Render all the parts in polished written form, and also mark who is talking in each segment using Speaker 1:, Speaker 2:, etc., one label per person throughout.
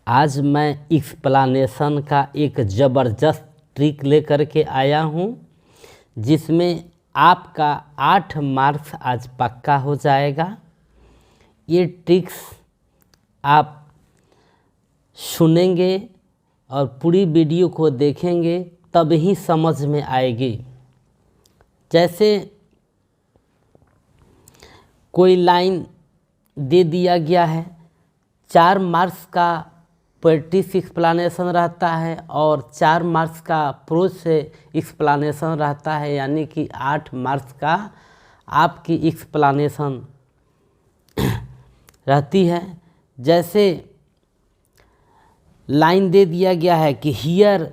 Speaker 1: आज मैं एक्सप्लेनेशन का एक ज़बरदस्त ट्रिक लेकर के आया हूँ, जिसमें आपका 8 मार्क्स आज पक्का हो जाएगा। ये ट्रिक्स आप सुनेंगे और पूरी वीडियो को देखेंगे तब ही समझ में आएगी। जैसे कोई लाइन दे दिया गया है, 4 मार्क्स का प्रैक्टिस एक्सप्लेनेशन रहता है और 4 मार्क्स का प्रोज से एक्सप्लेनेशन रहता है, यानी कि 8 मार्क्स का आपकी एक्सप्लेनेशन रहती है। जैसे लाइन दे दिया गया है कि here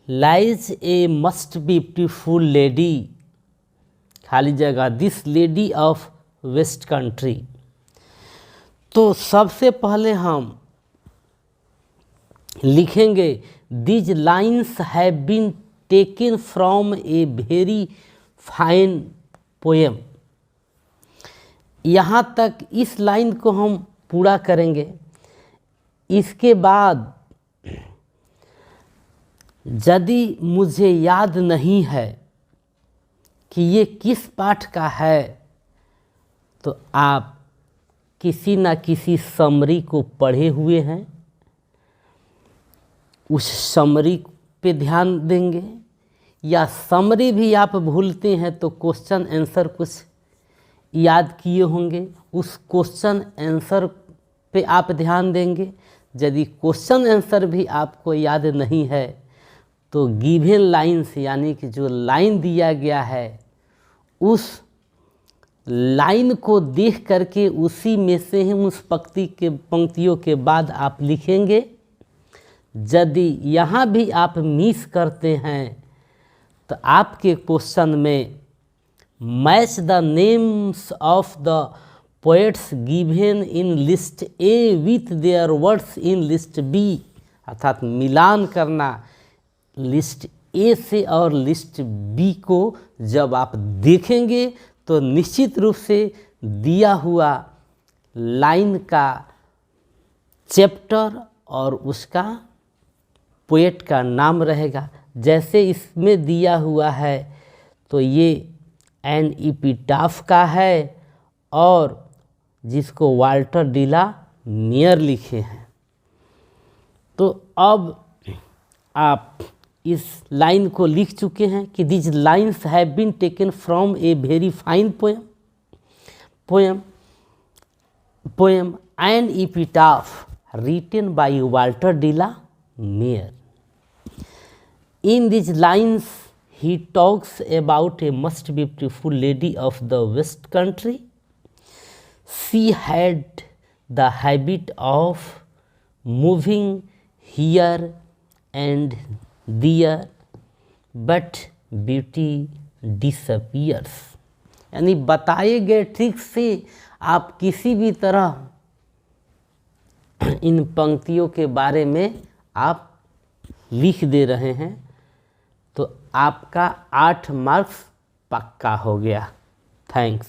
Speaker 1: lies a must beautiful lady, खाली जगह, this lady of west country. तो सबसे पहले हम लिखेंगे these lines have been taken from a very fine poem. यहाँ तक इस लाइन को हम पूरा करेंगे। इसके बाद यदि मुझे याद नहीं है कि ये किस पाठ का है, तो आप किसी न किसी समरी को पढ़े हुए हैं, उस समरी पे ध्यान देंगे, या समरी भी आप भूलते हैं तो क्वेश्चन आंसर कुछ याद किए होंगे, उस क्वेश्चन आंसर पे आप ध्यान देंगे। यदि क्वेश्चन आंसर भी आपको याद नहीं है तो गिवन लाइन्स, यानी कि जो लाइन दिया गया है उस लाइन को देख करके उसी में से ही उस पंक्तियों के बाद आप लिखेंगे। यदि यहाँ भी आप मिस करते हैं तो आपके क्वेश्चन में match the names of the poets given in list A with their words in list B, अर्थात मिलान करना लिस्ट ए से और लिस्ट बी को जब आप देखेंगे तो निश्चित रूप से दिया हुआ लाइन का चैप्टर और उसका पोएट का नाम रहेगा। जैसे इसमें दिया हुआ है तो ये एन एपिटाफ का है और जिसको वाल्टर डिला मेयर लिखे हैं। तो अब आप इस लाइन को लिख चुके हैं कि this lines have been taken from a very fine poem an epitaph written by Walter de la Mare. In these lines, he talks about a most beautiful lady of the West Country. She had the habit of moving here and there, but beauty disappears. यानी बताए गए trick से आप किसी भी तरह इन पंक्तियों के बारे में आप लिख दे रहे हैं तो आपका 8 मार्क्स पक्का हो गया। थैंक्स।